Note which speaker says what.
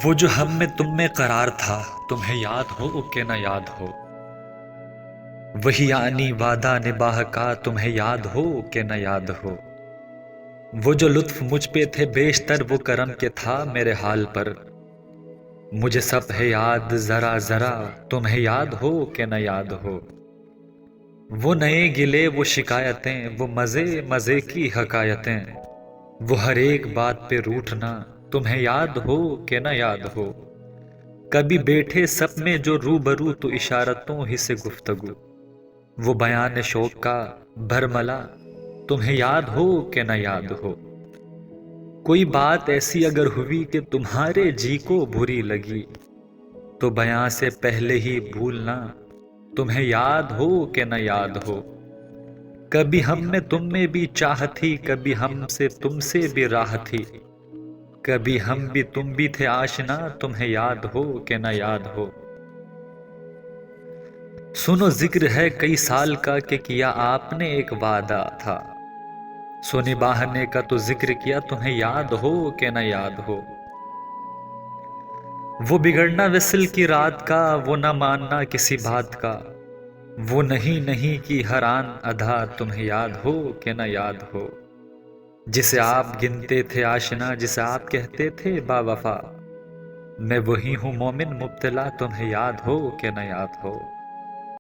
Speaker 1: وہ جو ہم میں تم میں قرار تھا، تمہیں یاد ہو کہ نہ یاد ہو، وہی آنی وعدہ نباہ کا، تمہیں یاد ہو کہ نہ یاد ہو، وہ جو لطف مجھ پہ تھے بیشتر، وہ کرم کے تھا میرے حال پر، مجھے سب ہے یاد ذرا ذرا، تمہیں یاد ہو کہ نہ یاد ہو، وہ نئے گلے وہ شکایتیں، وہ مزے مزے کی حکایتیں، وہ ہر ایک بات پہ روٹھنا، تمہیں یاد ہو کہ نہ یاد ہو، کبھی بیٹھے سب میں جو روبرو تو اشارتوں ہی سے گفتگو، وہ بیان شوق کا بھرملا، تمہیں یاد ہو کہ نہ یاد ہو، کوئی بات ایسی اگر ہوئی کہ تمہارے جی کو بری لگی، تو بیاں سے پہلے ہی بھولنا، تمہیں یاد ہو کہ نہ یاد ہو، کبھی ہم میں تم میں بھی چاہ تھی، کبھی ہم سے تم سے بھی راہ تھی، کبھی ہم بھی تم بھی تھے آشنا، تمہیں یاد ہو کہ نہ یاد ہو، سنو ذکر ہے کئی سال کا کہ کیا آپ نے ایک وعدہ تھا، سو نباہنے کا تو ذکر کیا، تمہیں یاد ہو کہ نہ یاد ہو، وہ بگڑنا وصل کی رات کا، وہ نہ ماننا کسی بات کا، وہ نہیں نہیں کی ہر آن ادا، تمہیں یاد ہو کہ نہ یاد ہو، جسے آپ گنتے تھے آشنا، جسے آپ کہتے تھے با وفا، میں وہی ہوں مومن مبتلا، تمہیں یاد ہو کہ نہ یاد ہو۔